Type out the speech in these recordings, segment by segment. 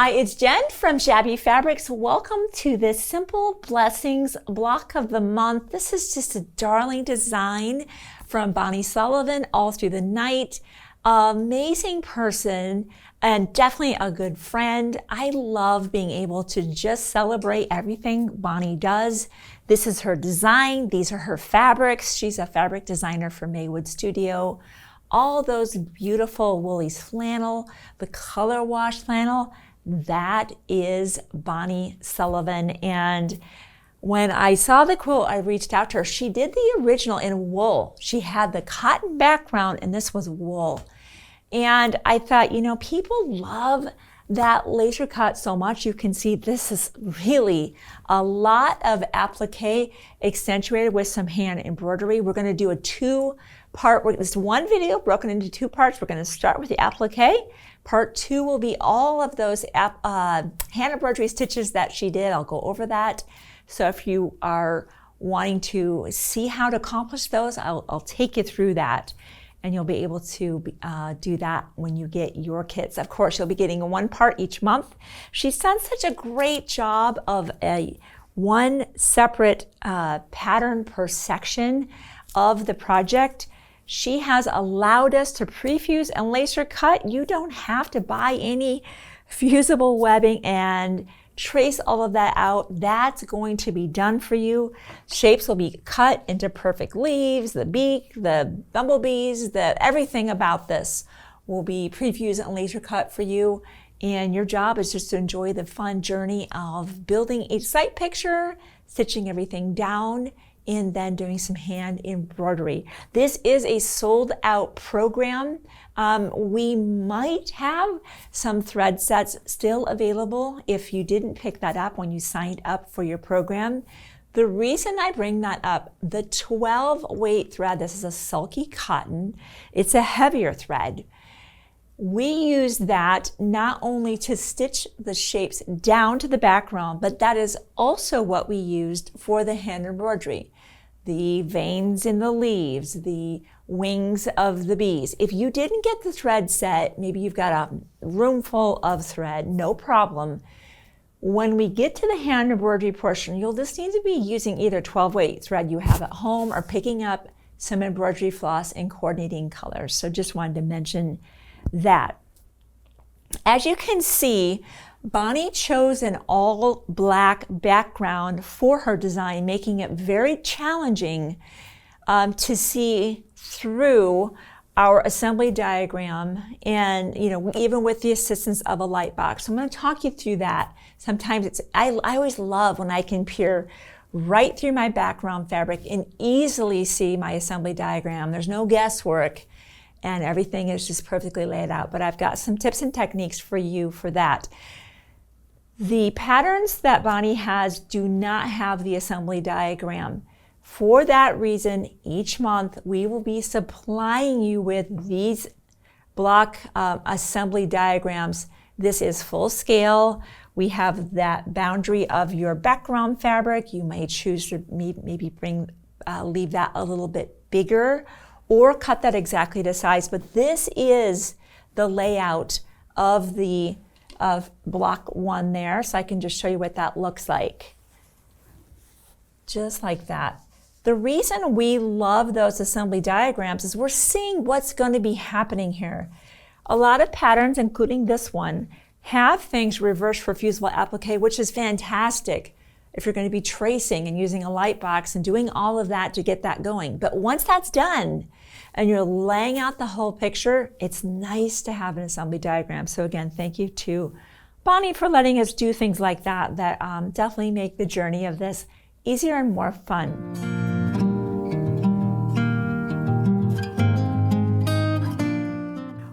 Hi, it's Jen from Shabby Fabrics. Welcome to this Simple Blessings block of the month. This is just a darling design from Bonnie Sullivan all through the night. Amazing person and definitely a good friend. I love being able to just celebrate everything Bonnie does. This is her design. These are her fabrics. She's a fabric designer for Maywood Studio. All those beautiful Woolies flannel, the color wash flannel, that is Bonnie Sullivan. And when I saw the quilt, I reached out to her. She did the original in wool. She had the cotton background and this was wool. And I thought, you know, people love that laser cut so much. You can see this is really a lot of applique accentuated with some hand embroidery. We're going to do a two-part, this one video broken into two parts. We're going to start with the applique. Part two will be all of those hand embroidery stitches that she did. I'll go over that. So if you are wanting to see how to accomplish those, I'll take you through that. And you'll be able to do that when you get your kits. Of course, you'll be getting one part each month. She's done such a great job of one separate pattern per section of the project. She has allowed us to prefuse and laser cut. You don't have to buy any fusible webbing and trace all of that out. That's going to be done for you. Shapes will be cut into perfect leaves, the beak, the bumblebees, everything about this will be prefused and laser cut for you. And your job is just to enjoy the fun journey of building each site picture, stitching everything down, and then doing some hand embroidery. This is a sold out program. We might have some thread sets still available if you didn't pick that up when you signed up for your program. The reason I bring that up, the 12 weight thread, this is a sulky cotton. It's a heavier thread. We use that not only to stitch the shapes down to the background, but that is also what we used for the hand embroidery. The veins in the leaves, the wings of the bees. If you didn't get the thread set, maybe you've got a room full of thread, no problem. When we get to the hand embroidery portion, you'll just need to be using either 12 weight thread you have at home or picking up some embroidery floss and coordinating colors. So just wanted to mention that. As you can see, Bonnie chose an all black background for her design, making it very challenging to see through our assembly diagram, and even with the assistance of a light box. So I'm going to talk you through that. Sometimes I always love when I can peer right through my background fabric and easily see my assembly diagram. There's no guesswork and everything is just perfectly laid out, but I've got some tips and techniques for you for that. The patterns that Bonnie has do not have the assembly diagram. For that reason, each month we will be supplying you with these block assembly diagrams. This is full scale. We have that boundary of your background fabric. You may choose to maybe leave that a little bit bigger or cut that exactly to size, but this is the layout of block one there, so I can just show you what that looks like. Just like that. The reason we love those assembly diagrams is we're seeing what's going to be happening here. A lot of patterns, including this one, have things reversed for fusible applique, which is fantastic if you're going to be tracing and using a light box and doing all of that to get that going. But once that's done and you're laying out the whole picture, it's nice to have an assembly diagram. So again, thank you to Bonnie for letting us do things like that definitely make the journey of this easier and more fun.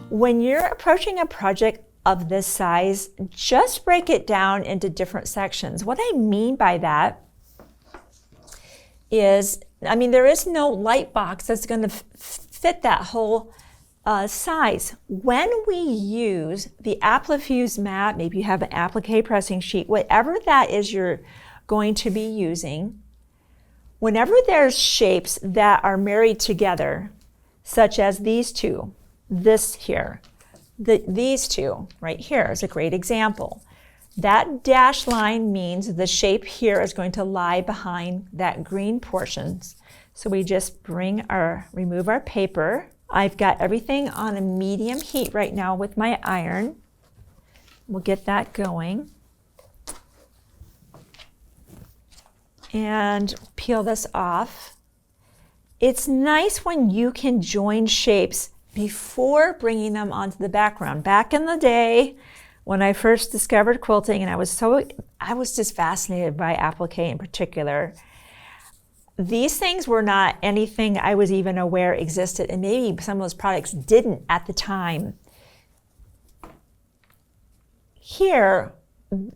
When you're approaching a project of this size, just break it down into different sections. What I mean by that is, there is no light box that's going to fit that whole size. When we use the Applifuse mat, maybe you have an applique pressing sheet, whatever that is you're going to be using, whenever there's shapes that are married together, such as these two, this here, these two right here is a great example. That dashed line means the shape here is going to lie behind that green portion. So we just remove our paper. I've got everything on a medium heat right now with my iron. We'll get that going. And peel this off. It's nice when you can join shapes before bringing them onto the background. Back in the day, when I first discovered quilting, and I was just fascinated by applique in particular, these things were not anything I was even aware existed, and maybe some of those products didn't at the time. Here,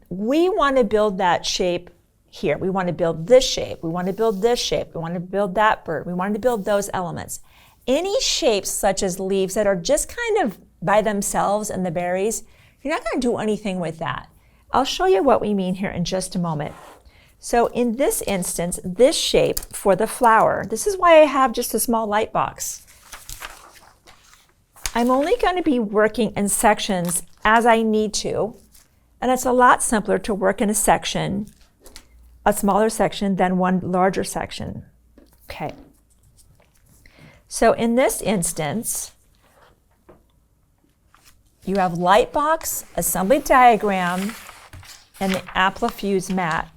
we want to build that shape here. We want to build this shape. We want to build this shape. We want to build that bird. We want to build those elements. Any shapes such as leaves that are just kind of by themselves and the berries, you're not going to do anything with that. I'll show you what we mean here in just a moment. So in this instance, this shape for the flower, this is why I have just a small light box. I'm only going to be working in sections as I need to, and it's a lot simpler to work in a section, a smaller section, than one larger section. Okay. So in this instance, you have light box, assembly diagram, and the applique mat.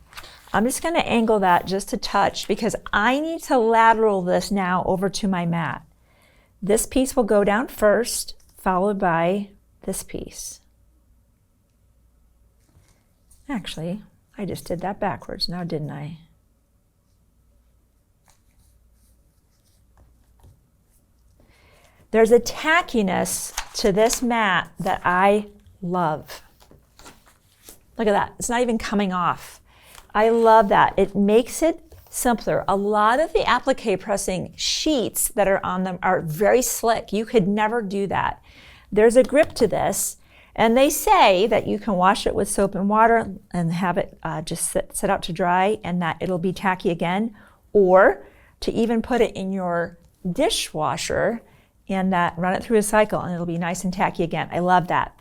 I'm just going to angle that just a touch because I need to lateral this now over to my mat. This piece will go down first, followed by this piece. Actually, I just did that backwards now, didn't I? There's a tackiness to this mat that I love. Look at that. It's not even coming off. I love that. It makes it simpler. A lot of the applique pressing sheets that are on them are very slick. You could never do that. There's a grip to this, and they say that you can wash it with soap and water and have it just sit out to dry, and that it'll be tacky again, or to even put it in your dishwasher and run it through a cycle and it'll be nice and tacky again. I love that.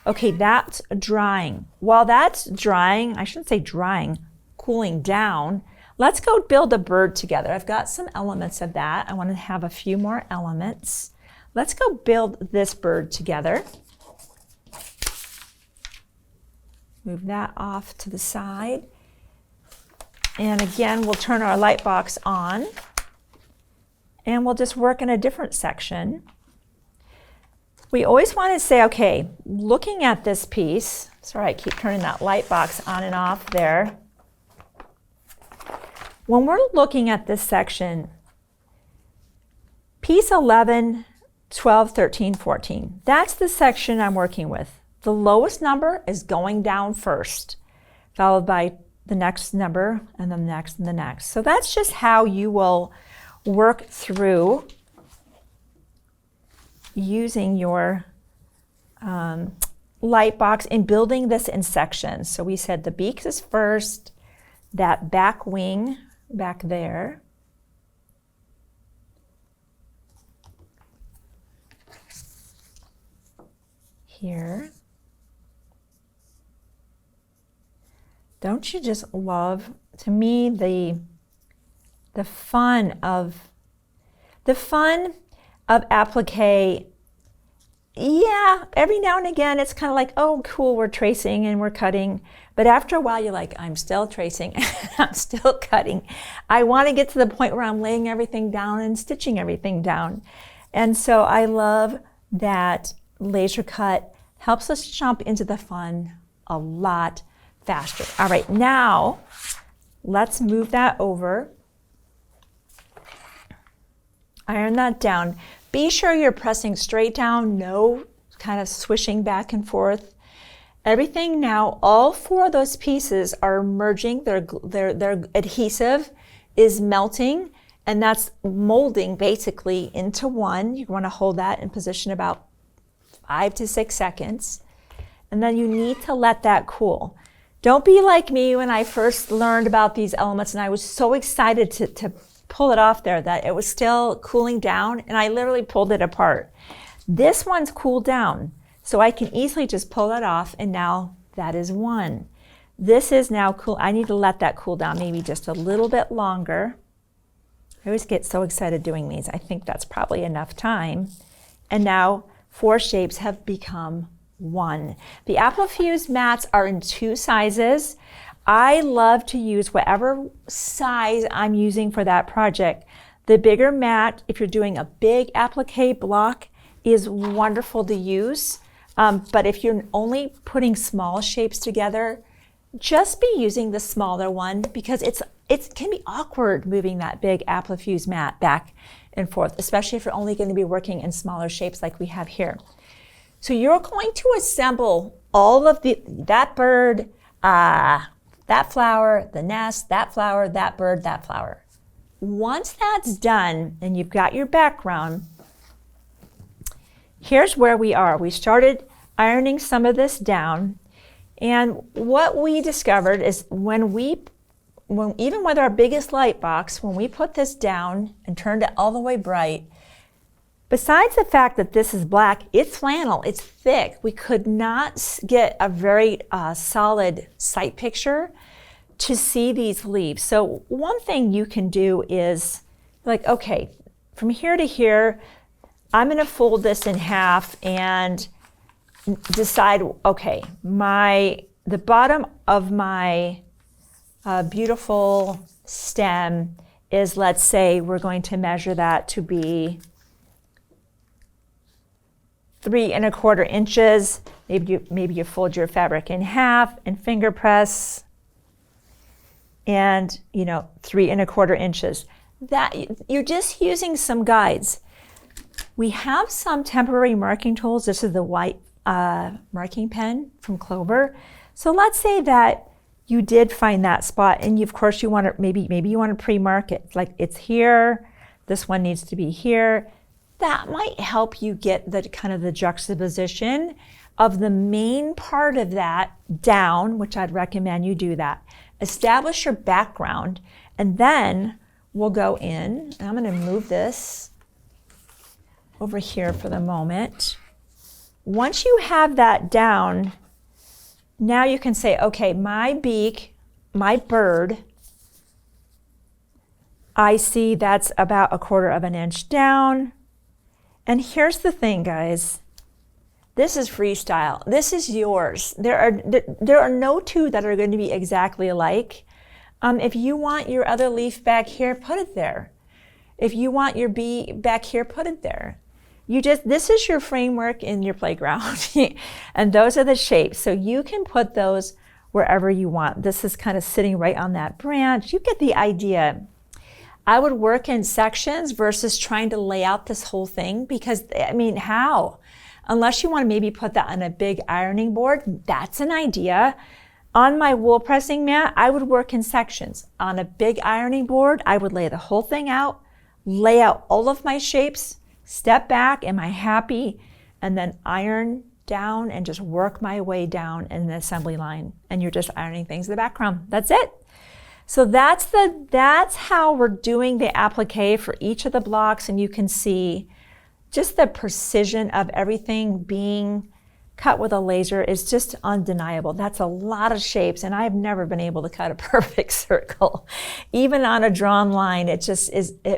Okay, that's drying. While that's drying, I shouldn't say drying, cooling down, let's go build a bird together. I've got some elements of that. I want to have a few more elements. Let's go build this bird together. Move that off to the side. And again, we'll turn our light box on and we'll just work in a different section. We always want to say, okay, looking at this piece, sorry, I keep turning that light box on and off there. When we're looking at this section, piece 11, 12, 13, 14, that's the section I'm working with. The lowest number is going down first, followed by the next number, and then the next and the next. So that's just how you will work through using your light box and building this in sections. So we said the beak is first, that back wing back there. Here. Don't you just love, to me, the fun of applique? Yeah, every now and again it's kind of like, oh cool, we're tracing and we're cutting, but after a while you're like, I'm still tracing and I'm still cutting. I want to get to the point where I'm laying everything down and stitching everything down. And so I love that laser cut helps us jump into the fun a lot faster. All right, now let's move that over. Iron that down. Be sure you're pressing straight down, no kind of swishing back and forth. Everything now, all four of those pieces are merging, their adhesive is melting, and that's molding basically into one. You want to hold that in position about 5 to 6 seconds, and then you need to let that cool. Don't be like me when I first learned about these elements and I was so excited to pull it off there that it was still cooling down, and I literally pulled it apart. This one's cooled down, so I can easily just pull it off and now That is one. This is now cool. I need to let that cool down maybe just a little bit longer. I always get so excited doing these. I think that's probably enough time. And now 4 shapes have become 1. The applique mats are in 2 sizes. I love to use whatever size I'm using for that project. The bigger mat, if you're doing a big applique block, is wonderful to use. But if you're only putting small shapes together, just be using the smaller one because it can be awkward moving that big applique mat back and forth, especially if you're only going to be working in smaller shapes like we have here. So you're going to assemble all of that bird, that flower, the nest, that flower, that bird, that flower. Once that's done and you've got your background, here's where we are. We started ironing some of this down, and what we discovered is even with our biggest light box, when we put this down and turned it all the way bright, besides the fact that this is black, it's flannel, it's thick. We could not get a very solid sight picture to see these leaves. So one thing you can do is like, okay, from here to here, I'm gonna fold this in half and decide, okay, the bottom of my beautiful stem is, let's say, we're going to measure that to be 3 1/4 inches. Maybe you fold your fabric in half and finger press, and 3 1/4 inches. That you're just using some guides. We have some temporary marking tools. This is the white marking pen from Clover. So let's say that you did find that spot, and of course you want to maybe you want to pre-mark it, like it's here. This one needs to be here. That might help you get the kind of the juxtaposition of the main part of that down, which I'd recommend you do that. Establish your background, and then we'll go in. I'm going to move this over here for the moment. Once you have that down, now you can say, okay, my beak, my bird, I see that's about 1/4 inch down. And here's the thing, guys. This is freestyle. This is yours. There are no 2 that are going to be exactly alike. If you want your other leaf back here, put it there. If you want your bee back here, put it there. This is your framework in your playground. And those are the shapes. So you can put those wherever you want. This is kind of sitting right on that branch. You get the idea. I would work in sections versus trying to lay out this whole thing because, how? Unless you want to maybe put that on a big ironing board, that's an idea. On my wool pressing mat, I would work in sections. On a big ironing board, I would lay the whole thing out, lay out all of my shapes, step back, am I happy? And then iron down and just work my way down in the assembly line. And you're just ironing things in the background. That's it. So that's how we're doing the applique for each of the blocks, and you can see just the precision of everything being cut with a laser is just undeniable. That's a lot of shapes, and I've never been able to cut a perfect circle. Even on a drawn line, it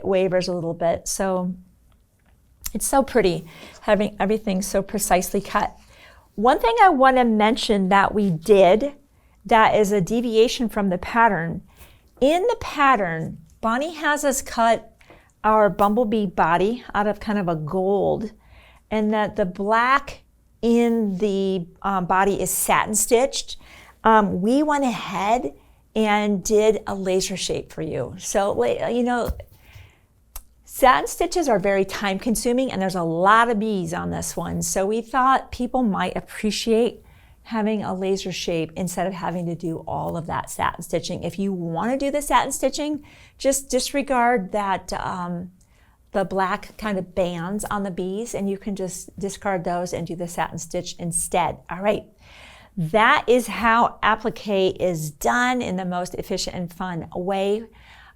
wavers a little bit. So it's so pretty having everything so precisely cut. One thing I want to mention that we did that is a deviation from the pattern. In the pattern, Bonnie has us cut our bumblebee body out of kind of a gold, and that the black in the body is satin stitched. We went ahead and did a laser shape for you. So, satin stitches are very time consuming, and there's a lot of bees on this one. So we thought people might appreciate having a laser shape instead of having to do all of that satin stitching. If you want to do the satin stitching, just disregard that the black kind of bands on the bees, and you can just discard those and do the satin stitch instead. All right, that is how applique is done in the most efficient and fun way.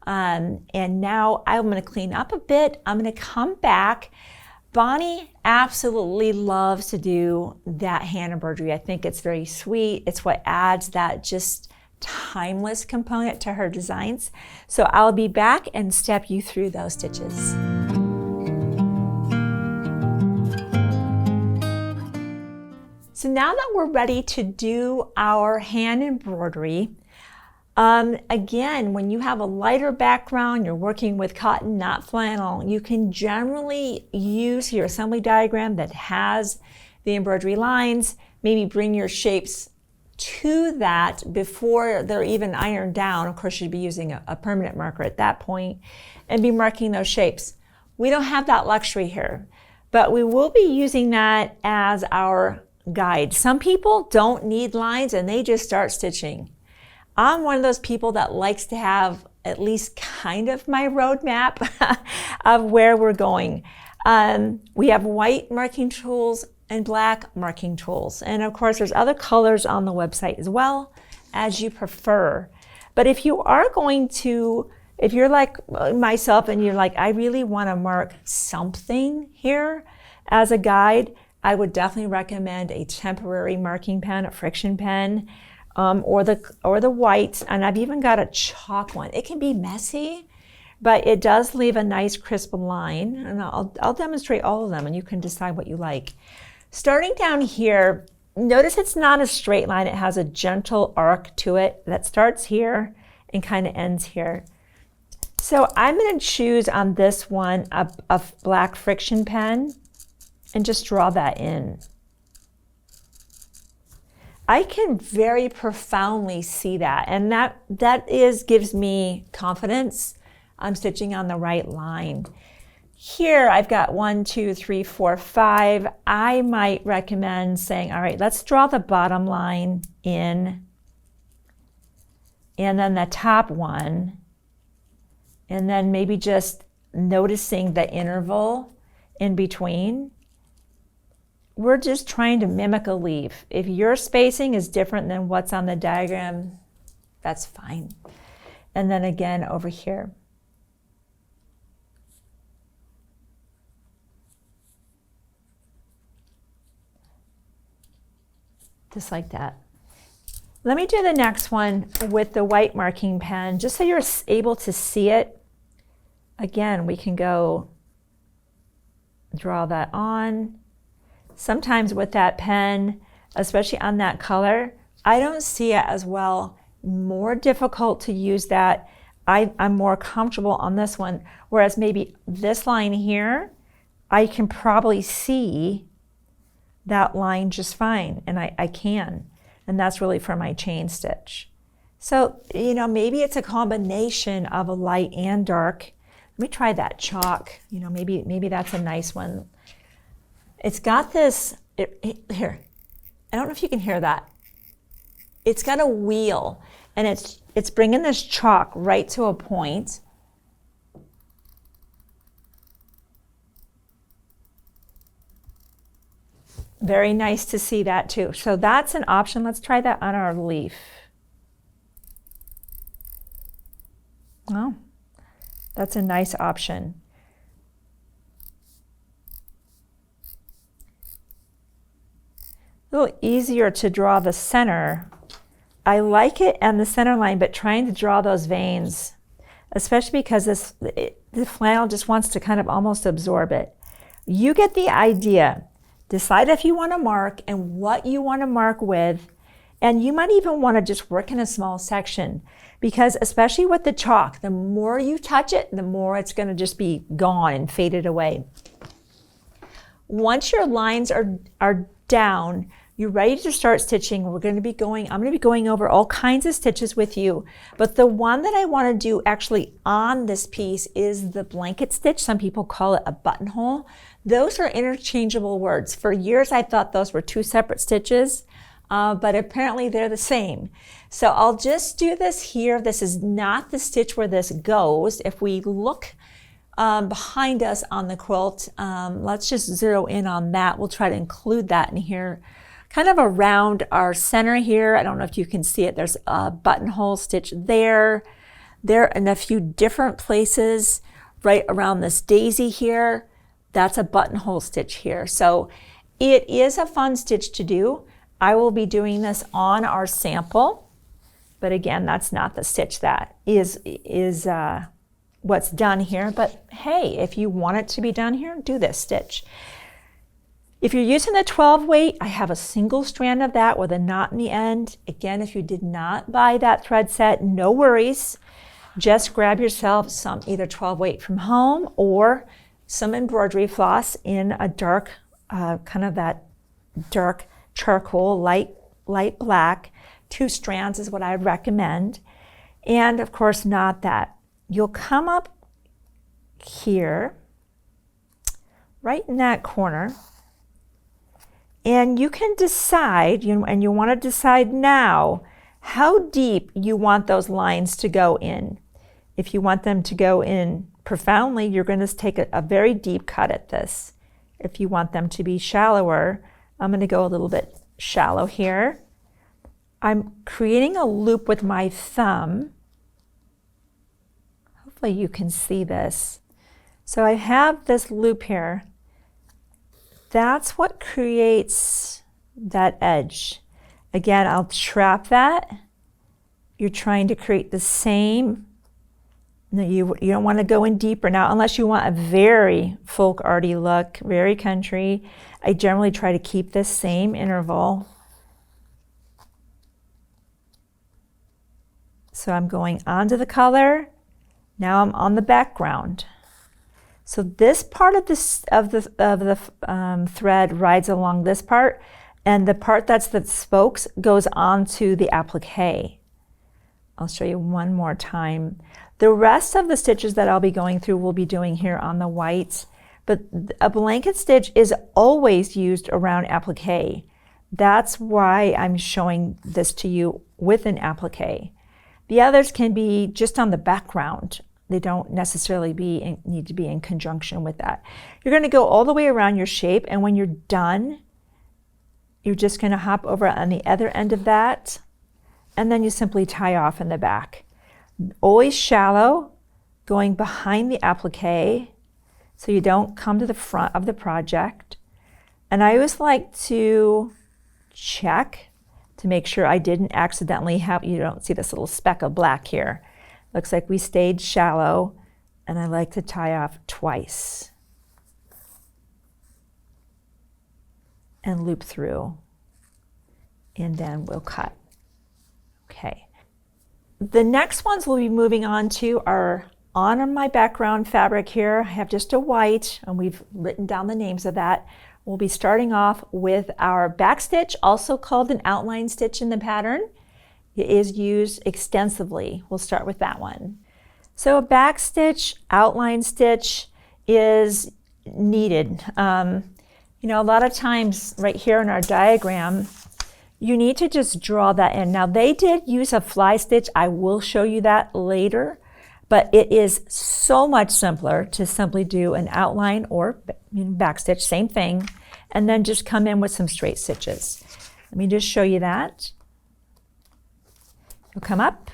And now I'm going to clean up a bit. I'm going to come back. Bonnie absolutely loves to do that hand embroidery. I think it's very sweet. It's what adds that just timeless component to her designs. So I'll be back and step you through those stitches. So now that we're ready to do our hand embroidery, again, when you have a lighter background, you're working with cotton, not flannel, you can generally use your assembly diagram that has the embroidery lines, maybe bring your shapes to that before they're even ironed down. Of course, you'd be using a permanent marker at that point and be marking those shapes. We don't have that luxury here, but we will be using that as our guide. Some people don't need lines and they just start stitching. I'm one of those people that likes to have at least kind of my roadmap of where we're going. We have white marking tools and black marking tools. And of course, there's other colors on the website as well, as you prefer. But if you are going to, if you're like myself and you're like, I really want to mark something here as a guide, I would definitely recommend a temporary marking pen, a friction pen. Or the white, and I've even got a chalk one. It can be messy, but it does leave a nice crisp line, and I'll demonstrate all of them, and you can decide what you like. Starting down here, notice it's not a straight line. It has a gentle arc to it that starts here and kind of ends here. So I'm going to choose on this one a black friction pen and just draw that in. I can very profoundly see that, and that gives me confidence. I'm stitching on the right line. Here I've got 1, 2, 3, 4, 5. I might recommend saying, all right, let's draw the bottom line in, and then the top one, and then maybe just noticing the interval in between. We're just trying to mimic a leaf. If your spacing is different than what's on the diagram, that's fine. And then again over here. Just like that. Let me do the next one with the white marking pen, just so you're able to see it. Again, we can go draw that on. Sometimes with that pen, especially on that color, I don't see it as well. More difficult to use that. I'm more comfortable on this one, whereas maybe this line here, I can probably see that line just fine, and I can. And that's really for my chain stitch. So, you know, maybe it's a combination of a light and dark. Let me try that chalk. You know, maybe that's a nice one. It's got this, here, I don't know if you can hear that. It's got a wheel, and it's bringing this chalk right to a point. Very nice to see that too. So that's an option. Let's try that on our leaf. Oh, that's a nice option. A little easier to draw the center. I like it and the center line, but trying to draw those veins, especially because the flannel just wants to kind of almost absorb it. You get the idea. Decide if you want to mark and what you want to mark with, and you might even want to just work in a small section, because especially with the chalk, the more you touch it, the more it's going to just be gone and faded away. Once your lines are down, you're ready to start stitching. I'm going to be going over all kinds of stitches with you, but the one that I want to do actually on this piece is the blanket stitch. Some people call it a buttonhole. Those are interchangeable words. For years I thought those were two separate stitches, but apparently they're the same. So I'll just do this here. This is not the stitch where this goes. If we look behind us on the quilt, let's just zero in on that. We'll try to include that in here. Kind of around our center here. I don't know if you can see it. There's a buttonhole stitch there. There in a few different places right around this daisy here. That's a buttonhole stitch here. So it is a fun stitch to do. I will be doing this on our sample, but again, that's not the stitch that is what's done here. But hey, if you want it to be done here, do this stitch. If you're using the 12 weight, I have a single strand of that with a knot in the end. Again, if you did not buy that thread set, no worries. Just grab yourself some either 12 weight from home or some embroidery floss in a dark, kind of that dark charcoal, light black. 2 strands is what I would recommend. And of course, knot that. You'll come up here, right in that corner, and you can decide, and you want to decide now, how deep you want those lines to go in. If you want them to go in profoundly, you're going to take a very deep cut at this. If you want them to be shallower, I'm going to go a little bit shallow here. I'm creating a loop with my thumb. Hopefully you can see this. So I have this loop here. That's what creates that edge. Again, I'll trap that. You're trying to create the same. No, you don't want to go in deeper now unless you want a very folk arty look, very country. I generally try to keep this same interval. So I'm going onto the color. Now I'm on the background. So this part of the thread rides along this part, and the part that's the spokes goes onto the appliqué. I'll show you one more time. The rest of the stitches that I'll be going through we'll be doing here on the white, but a blanket stitch is always used around appliqué. That's why I'm showing this to you with an appliqué. The others can be just on the background. They don't necessarily need to be in conjunction with that. You're going to go all the way around your shape, and when you're done, you're just going to hop over on the other end of that, and then you simply tie off in the back. Always shallow, going behind the appliqué, so you don't come to the front of the project. And I always like to check to make sure I didn't accidentally have, you don't see this little speck of black here. Looks like we stayed shallow, and I like to tie off twice and loop through, and then we'll cut. Okay. The next ones we'll be moving on to are on my background fabric here. I have just a white, and we've written down the names of that. We'll be starting off with our back stitch, also called an outline stitch in the pattern. It is used extensively. We'll start with that one. So a back stitch, outline stitch is needed. A lot of times right here in our diagram, you need to just draw that in. Now they did use a fly stitch. I will show you that later, but it is so much simpler to simply do an outline or back stitch, same thing, and then just come in with some straight stitches. Let me just show you that. You'll come up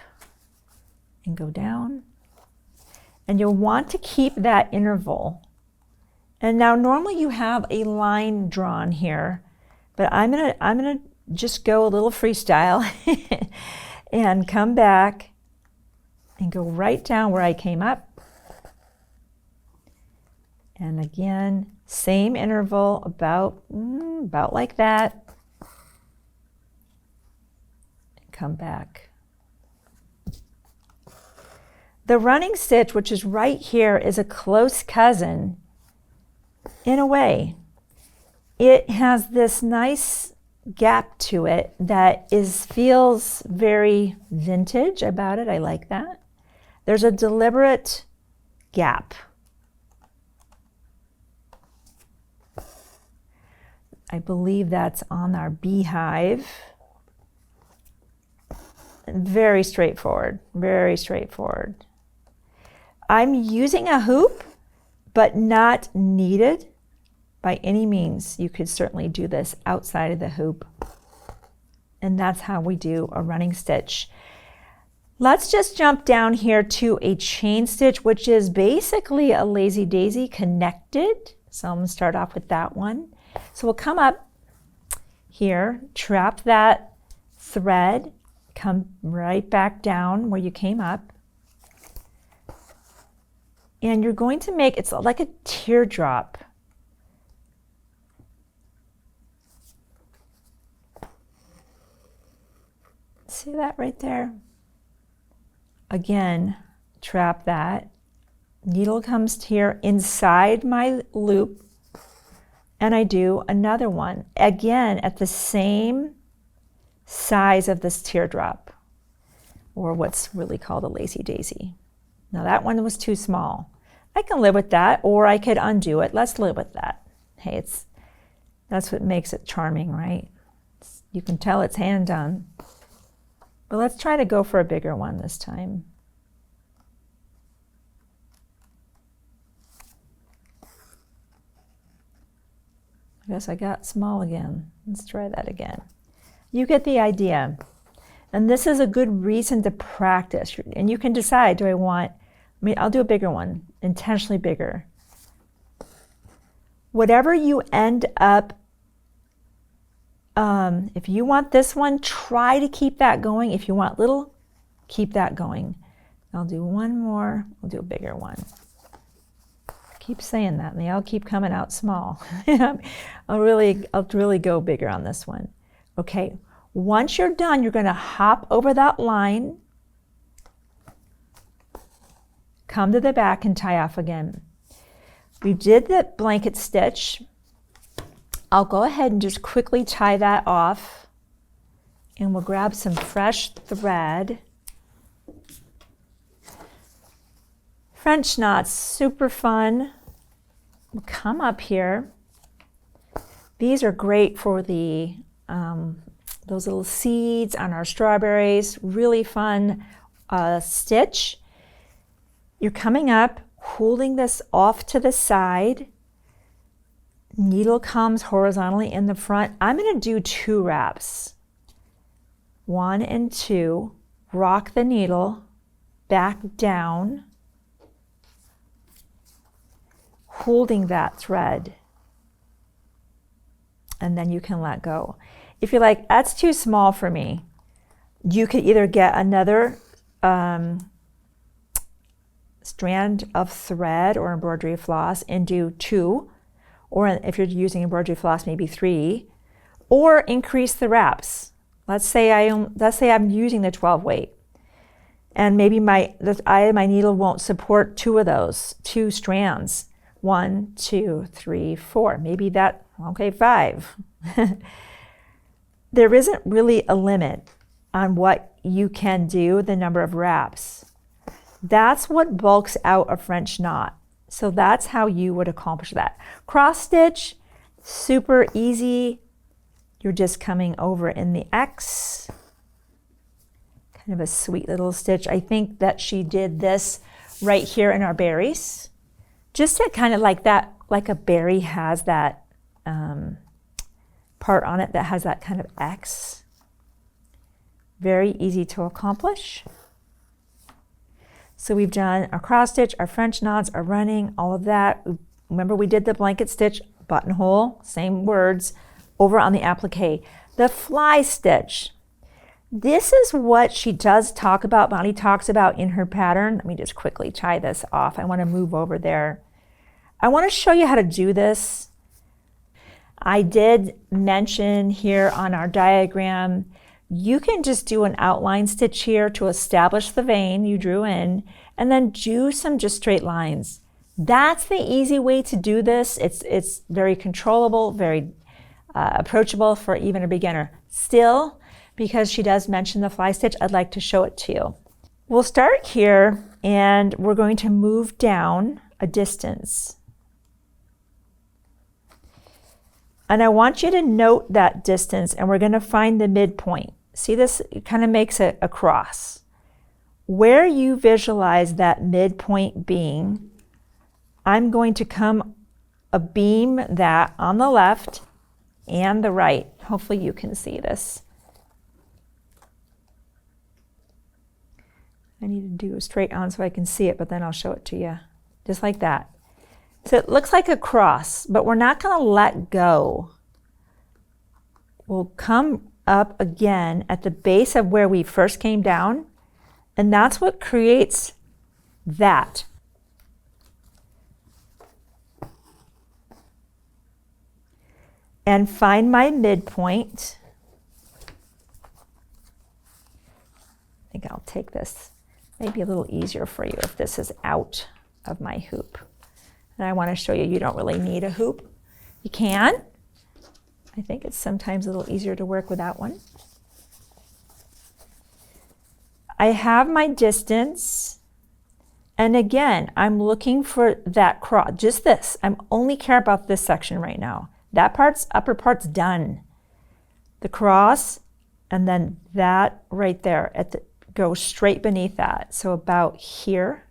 and go down, and you'll want to keep that interval. And now normally you have a line drawn here, but I'm gonna just go a little freestyle and come back and go right down where I came up. And again, same interval, about like that. And come back. The running stitch, which is right here, is a close cousin in a way. It has this nice gap to it that feels very vintage about it. I like that. There's a deliberate gap. I believe that's on our beehive. Very straightforward, very straightforward. I'm using a hoop, but not needed by any means. You could certainly do this outside of the hoop. And that's how we do a running stitch. Let's just jump down here to a chain stitch, which is basically a lazy daisy connected. So I'm going to start off with that one. So we'll come up here, trap that thread, come right back down where you came up. And you're going to make, it's like a teardrop. See that right there? Again, trap that. Needle comes here inside my loop, and I do another one. Again, at the same size of this teardrop, or what's really called a lacy daisy. Now that one was too small. I can live with that, or I could undo it. Let's live with that. Hey, that's what makes it charming, right? You can tell it's hand done. But let's try to go for a bigger one this time. I guess I got small again. Let's try that again. You get the idea. And this is a good reason to practice. And you can decide, I'll do a bigger one, intentionally bigger. Whatever you end up, if you want this one, try to keep that going. If you want little, keep that going. I'll do one more, I'll do a bigger one. Keep saying that, and they all keep coming out small. I'll really go bigger on this one. Okay, once you're done, you're going to hop over that line, come to the back and tie off again. We did the blanket stitch. I'll go ahead and just quickly tie that off, and we'll grab some fresh thread. French knots, super fun. We'll come up here. These are great for the those little seeds on our strawberries. Really fun stitch. You're coming up, holding this off to the side. Needle comes horizontally in the front. I'm going to do 2 wraps. 1 and 2. Rock the needle back down, holding that thread, and then you can let go. If you're like, that's too small for me, you could either get another strand of thread or embroidery floss and do 2, or if you're using embroidery floss, maybe 3, or increase the wraps. Let's say I'm using the 12 weight, and maybe my needle won't support 2 of those, 2 strands. 1, 2, 3, 4. Maybe that, okay, 5. There isn't really a limit on what you can do, the number of wraps. That's what bulks out a French knot. So that's how you would accomplish that. Cross stitch, super easy. You're just coming over in the X. Kind of a sweet little stitch. I think that she did this right here in our berries. Just to kind of like that, like a berry has that part on it that has that kind of X. Very easy to accomplish. So we've done our cross stitch, our French knots, our running, all of that. Remember we did the blanket stitch, buttonhole, same words, over on the applique. The fly stitch. This is what she does talk about, Bonnie talks about in her pattern. Let me just quickly tie this off. I want to move over there. I want to show you how to do this. I did mention here on our diagram, you can just do an outline stitch here to establish the vein you drew in, and then do some just straight lines. That's the easy way to do this. It's very controllable, very approachable for even a beginner. Still, because she does mention the fly stitch, I'd like to show it to you. We'll start here, and we're going to move down a distance. And I want you to note that distance, and we're going to find the midpoint. See this? It kind of makes it a cross. Where you visualize that midpoint being, I'm going to come a beam that on the left and the right. Hopefully you can see this. I need to do a straight on so I can see it, but then I'll show it to you. Just like that. So it looks like a cross, but we're not going to let go. We'll come up again at the base of where we first came down, and that's what creates that. And find my midpoint. I think I'll take this. Maybe a little easier for you if this is out of my hoop. And I want to show you, you don't really need a hoop. You can. I think it's sometimes a little easier to work without one. I have my distance. And again, I'm looking for that cross, just this. I'm only care about this section right now. That part's, upper part's done. The cross, and then that right there, go straight beneath that. So about here.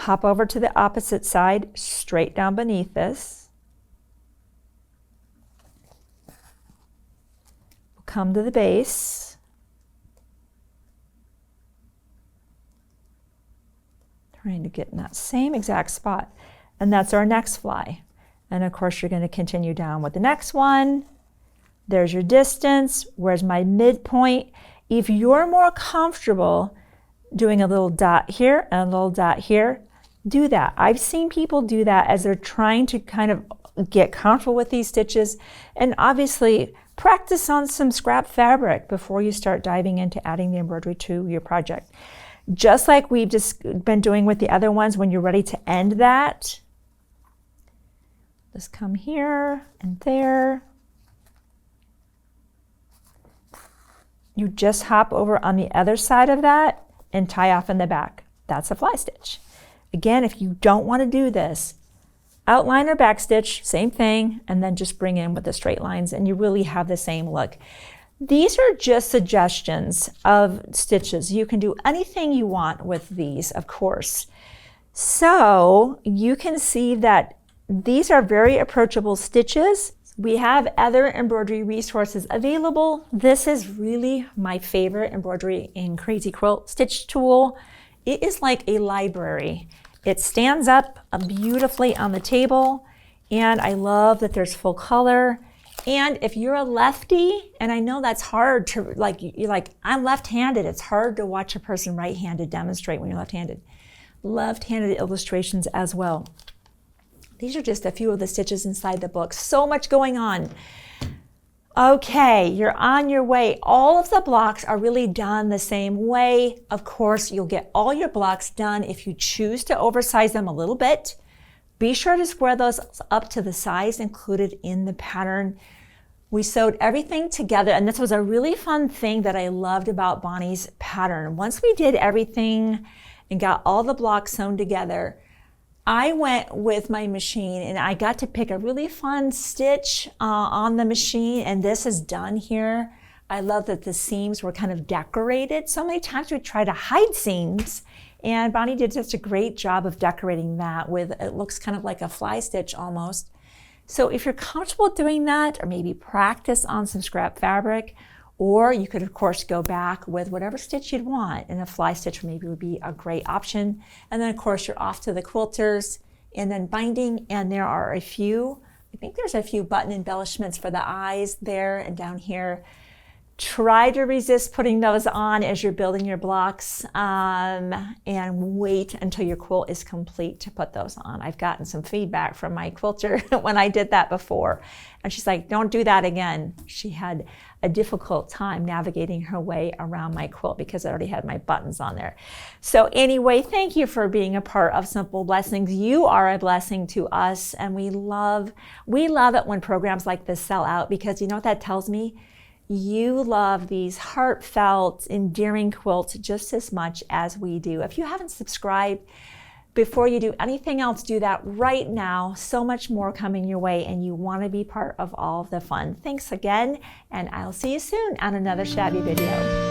Hop over to the opposite side, straight down beneath this. Come to the base. Trying to get in that same exact spot. And that's our next fly. And of course, you're going to continue down with the next one. There's your distance. Where's my midpoint? If you're more comfortable doing a little dot here and a little dot here, do that. I've seen people do that as they're trying to kind of get comfortable with these stitches. And obviously, practice on some scrap fabric before you start diving into adding the embroidery to your project. Just like we've just been doing with the other ones, when you're ready to end that, just come here and there. You just hop over on the other side of that and tie off in the back. That's a fly stitch. Again, if you don't want to do this, outline or back stitch, same thing, and then just bring in with the straight lines and you really have the same look. These are just suggestions of stitches. You can do anything you want with these, of course. So you can see that these are very approachable stitches. We have other embroidery resources available. This is really my favorite embroidery in Crazy Quilt stitch tool. It is like a library. It stands up beautifully on the table, and I love that there's full color. And if you're a lefty, and I know that's hard to, you're like, I'm left-handed. It's hard to watch a person right-handed demonstrate when you're left-handed. Left-handed illustrations as well. These are just a few of the stitches inside the book. So much going on. Okay, you're on your way. All of the blocks are really done the same way. Of course, you'll get all your blocks done if you choose to oversize them a little bit. Be sure to square those up to the size included in the pattern. We sewed everything together, and this was a really fun thing that I loved about Bonnie's pattern. Once we did everything and got all the blocks sewn together, I went with my machine and I got to pick a really fun stitch on the machine, and this is done here. I love that the seams were kind of decorated. So many times we try to hide seams, and Bonnie did just a great job of decorating that with, it looks kind of like a fly stitch almost. So if you're comfortable doing that, or maybe practice on some scrap fabric, or you could, of course, go back with whatever stitch you'd want, and a fly stitch maybe would be a great option. And then, of course, you're off to the quilters and then binding, and there are a few, I think there's a few button embellishments for the eyes there and down here. Try to resist putting those on as you're building your blocks, and wait until your quilt is complete to put those on. I've gotten some feedback from my quilter when I did that before, and she's like, don't do that again. She had a difficult time navigating her way around my quilt because I already had my buttons on there. So anyway, thank you for being a part of Simple Blessings. You are a blessing to us, and we love it when programs like this sell out, because you know what that tells me? You love these heartfelt, endearing quilts just as much as we do. If you haven't subscribed, before you do anything else, do that right now. So much more coming your way, and you want to be part of all the fun. Thanks again, and I'll see you soon on another Shabby video.